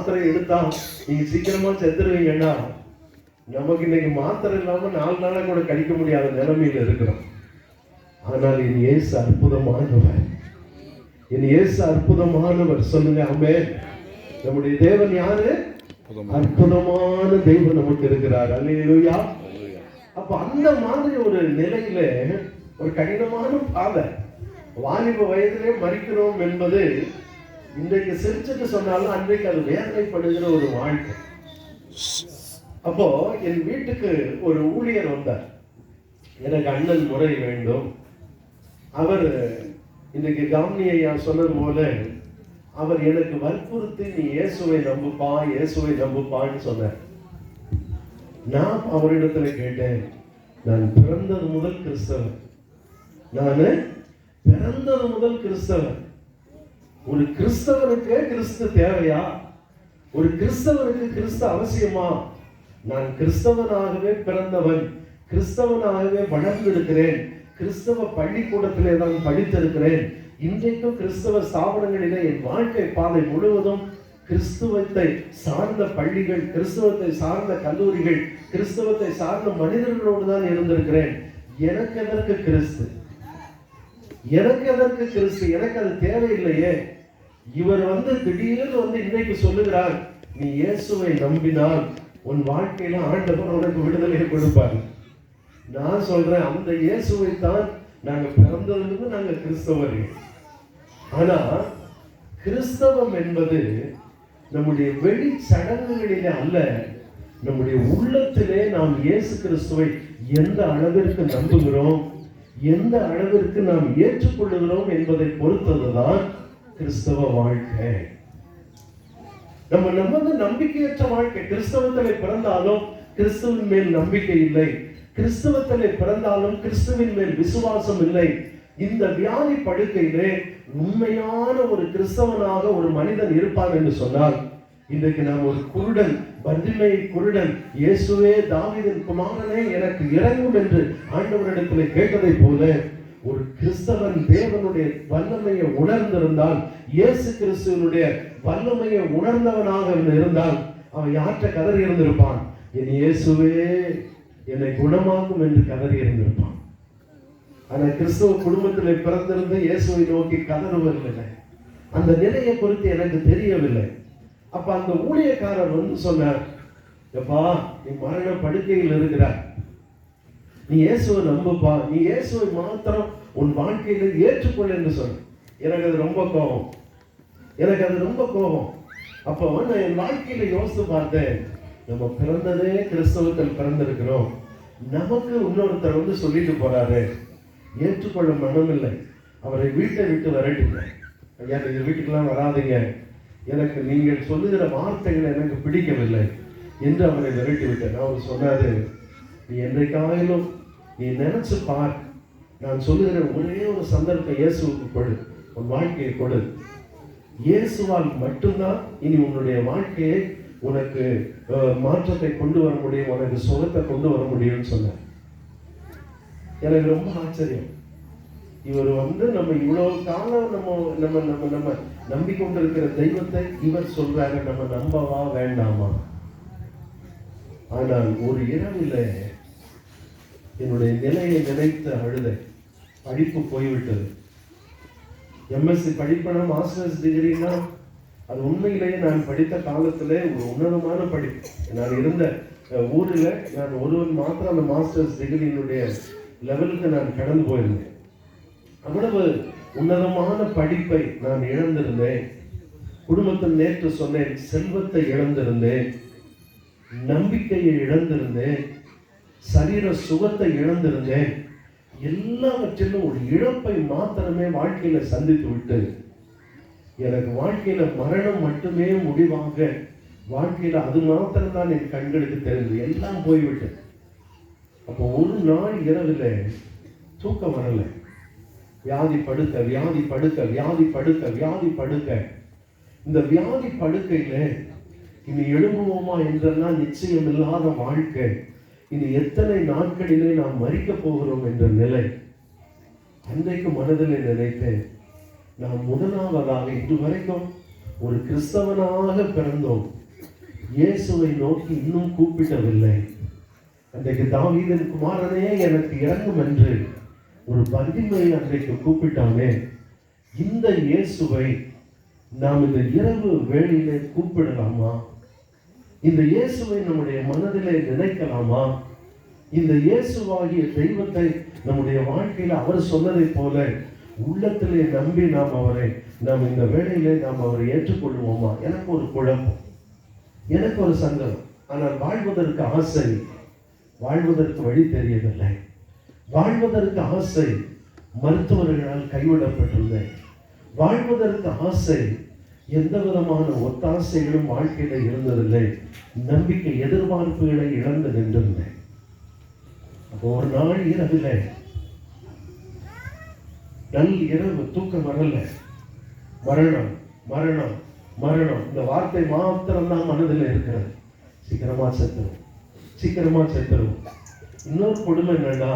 மாத்திரை எடுத்தா நீங்க சீக்கிரமா செத்துருவீங்கன்னா, நமக்கு இன்னைக்கு மாத்திரை இல்லாம 4 நாளா கூட கழிக்க முடியாத நிலைமையில இருக்கிறோம். ஆனால் என் இயேசு அற்புதமானவர், என் இயேசு அற்புதமானவர். சொல்லுங்க ஆமென். நம்முடைய தேவன் யாரு? அற்புதமான தெய்வம் நமக்கு இருக்கிறார். அல்லேலூயா. அப்ப அந்த மாதிரி ஒரு நிலையில ஒரு கடினமான பாதை, வாலிப வயதிலே மறிக்கிறோம் என்பது இன்றைக்கு சிரிச்சுட்டு சொன்னாலும் அன்றைக்கு அது வேதனைப்படுகிற ஒரு வாழ்க்கை. அப்போ என் வீட்டுக்கு ஒரு ஊழியர் வந்தார். எனக்கு அண்ணன் முறை வேண்டும். அவர் இன்னைக்கு காமினி ஐயா சொன்னது போல அவர் எனக்கு வற்புறுத்தி நீ இயேசுவை நம்புப்பா, இயேசுவை நம்புப்பான்னு சொன்னார். நான் அவரிடத்துல கேட்டேன், நான் பிறந்தது முதல் கிறிஸ்தவன், நானு பிறந்தது முதல் கிறிஸ்தவன். ஒரு கிறிஸ்தவனுக்கு கிறிஸ்து தேவையா? ஒரு கிறிஸ்தவனுக்கு கிறிஸ்து அவசியமா? நான் கிறிஸ்தவனாகவே பிறந்தவன், கிறிஸ்தவனாகவே வளர்ந்திருக்கிறேன், கிறிஸ்தவ பள்ளிக்கூடத்திலே தான் படித்திருக்கிறேன். இன்றைக்கும் கிறிஸ்தவ ஸ்தாபனங்களிலே என் வாழ்க்கை பாதை முழுவதும் கிறிஸ்துவத்தை சார்ந்த பள்ளிகள், கிறிஸ்துவத்தை சார்ந்த கல்லூரிகள், கிறிஸ்துவத்தை சார்ந்த மனிதர்களோடு தான் இருந்திருக்கிறேன். எனக்கு எதற்கு கிறிஸ்து? எனக்கு எதற்கு கிறிஸ்து? எனக்கு அது தேவையில்லையே. இவர் திடீர்னு இன்றைக்கு சொல்லுகிறார், நீ இயேசுவை நம்பினால் உன் வாழ்க்கையில ஆண்டவர் உனக்கு விடுதலையை கொடுப்பார். நான் சொல்றேன், அந்த இயேசுவை தான் நாங்க பிறந்ததிலிருந்து நாங்க கிறிஸ்தவர்கள். ஆனா கிறிஸ்தவம் என்பது நம்முடைய வெளி சடங்குகளிலே அல்ல, நம்முடைய உள்ளத்திலே நாம் இயேசு கிறிஸ்துவை எந்த அளவிற்கு நம்புகிறோம், எந்த அளவிற்கு நாம் ஏற்றுக்கொள்ளுகிறோம் என்பதை பொறுத்ததுதான் கிறிஸ்தவ வாழ்க்கை. நம்ம நம்பிக்கையற்ற வாழ்க்கை. கிறிஸ்தவத்திலே பிறந்தாலும் கிறிஸ்துவின் மேல் நம்பிக்கை இல்லை, கிறிஸ்தவத்திலே பிறந்தாலும் கிறிஸ்துவின் மேல் விசுவாசம் இல்லை. இந்த வியாதி படுக்கையிலே உண்மையான ஒரு கிறிஸ்தவனாக ஒரு மனிதன் இருப்பான் என்று சொன்னால், இன்றைக்கு நாம் ஒரு குருடன், பர்திமை குருடன், இயேசுவே தாவீதின் குமாரனே எனக்கு இறங்கும் என்று ஆண்டவரிடத்தில் கேட்டதை போல ஒரு கிறிஸ்தவன் தேவனுடைய வல்லமையை உணர்ந்திருந்தால், இயேசு கிறிஸ்துவனுடைய வல்லமையை உணர்ந்தவனாக இருந்தால், அவன் யார்கிட்ட கதறி இருந்திருப்பான்? என் இயேசுவே என்னை குணமாக்கும் என்று கதறி இருந்திருப்பான். ஆனா கிறிஸ்தவ குடும்பத்தில் பிறந்திருந்து இயேசுவை நோக்கி கதறுவதில்லை. அந்த நிலையை குறித்து எனக்கு தெரியவில்லை. அப்ப அந்த ஊழியக்காரர் சொன்னார், எப்பா நீ மரண படுக்கையில் இருக்கிறார், நீ இயேசுவை நம்புப்பா, நீ இயேசுவை மாத்திரம் உன் வாழ்க்கையில ஏற்றுக்கொள் என்று சொன்ன. எனக்கு அது ரொம்ப கோபம். அப்போ நான் என் வாழ்க்கையில யோசித்து பார்த்தேன், நம்ம பிறந்ததே கிறிஸ்தவத்தில் பிறந்திருக்கிறோம், நமக்கு இன்னொருத்தர் சொல்லிட்டு போறாரு, ஏற்றுக்கொள்ள மனம் இல்லை, அவரை வீட்டை விட்டு வரட்டுங்க, ஐயா நீங்க வீட்டுக்கெல்லாம் வராதிங்க, எனக்கு நீங்கள் சொல்லுகிற வார்த்தைகள் எனக்கு பிடிக்கவில்லை என்று அவரை விரட்டி விட்டேன். அவர் சொன்னாரு, நீ என்றைக்காயிலும் நீ நினைச்சு பார், நான் சொல்லுகிற ஒரே ஒரு சந்தர்ப்பம் இயேசுவுக்கு கொடு, உன் வாழ்க்கையை கொடு, இயேசுவால் மட்டும்தான் இனி உன்னுடைய வாழ்க்கையை உனக்கு மாற்றத்தை கொண்டு வர முடியும், உனக்கு சுகத்தை கொண்டு வர முடியும்னு சொன்னார். எனக்கு ரொம்ப ஆச்சரியம். இவர் நம்ம இவ்வளவு காலம் நம்ம நம்பிக்கொண்டிருக்கிற தெய்வத்தை இவர் சொல்றாங்க, நம்ம நம்பவா வேண்டாமா? ஆனால் ஒரு இரவில் என்னுடைய நிலையை நினைத்து அழுத. படிப்பு போய்விட்டது. எம்எஸ்சி படிப்பனா, மாஸ்டர்ஸ் டிகிரினா அது உண்மையிலேயே நான் படித்த காலத்திலே ஒரு உன்னதமான படிப்பு. நான் இருந்த ஊரில் நான் ஒருவன் மாத்திரம் அந்த மாஸ்டர்ஸ் டிகிரியினுடைய லெவலுக்கு நான் கடந்து போயிருந்தேன். அவ்வளவு உன்னதமான படிப்பை நான் இழந்திருந்தேன். குடும்பத்தில் நேற்று சொன்னேன், செல்வத்தை இழந்திருந்தேன், நம்பிக்கையை இழந்திருந்தேன், சரீர சுகத்தை இழந்திருந்தேன். எல்லாவற்றிலும் ஒரு இழப்பை மாத்திரமே வாழ்க்கையில சந்தித்து விட்டு, எனக்கு வாழ்க்கையில மரணம் மட்டுமே முடிவாக, வாழ்க்கையில அது மாத்திரம்தான் என் கண்களுக்கு தெரிந்து, எல்லாம் போய்விட்டு. அப்போ ஒரு நாள் இரவில் தூக்கம் வரல. வியாதி படுக்க, வியாதி படுக்க, வியாதி படுக்க, வியாதி படுக்க. இந்த வியாதி படுக்கையில இனி எழும்புவோமா என்றெல்லாம் நிச்சயம் இல்லாத வாழ்க்கை. இனி எத்தனை நாட்களிலே நாம் மரிக்க போகிறோம் என்ற நிலை. அன்றைக்கு மனதில் நினைத்தேன், நாம் முதலாவதாக இன்று வரைக்கும் ஒரு கிறிஸ்தவனாக பிறந்தோம், இயேசுவை நோக்கி இன்னும் கூப்பிடவில்லை. அன்றைக்கு தாவீதின் குமாரனே எனக்கு இறங்கும் என்று ஒரு பந்திமையை அன்றைக்கு கூப்பிட்டாமே, இந்த இயேசுவை நாம் இந்த இரவு வேளையிலே கூப்பிடலாமா? இந்த இயேசுவை நம்முடைய மனதிலே நினைக்கலாமா? இந்த இயேசுவாகிய தெய்வத்தை நம்முடைய வாழ்க்கையில் அவர் சொன்னதை போல உள்ளத்திலே நம்பி நாம் இந்த வேளையிலே நாம் அவரை ஏற்றுக்கொள்வோமா? எனக்கு ஒரு குழப்பம், எனக்கு ஒரு சங்கடம். ஆனால் வாழ்வதற்கு ஆசை, வாழ்வதற்கு வழி தெரியவில்லை. வாழ்வதற்கு ஆசை, மருத்துவர்களால் கைவிடப்பட்டிருந்தேன். வாழ்வதற்கு ஆசை, எந்த விதமான ஒத்தாசைகளும் வாழ்க்கையில இருந்ததில்லை. நம்பிக்கை, எதிர்பார்ப்புகளை இழந்து நின்றிருந்தேன். அப்போ ஒரு நாள் இரவில் நல் இரவு தூக்கம் வரல. மரணம் மரணம் மரணம், இந்த வார்த்தை மாத்திரம் தான் மனதில் இருக்கிறது. சீக்கிரமா செத்துரும், சீக்கிரமா செத்துரும். இன்னொரு கொடுமை என்னன்னா,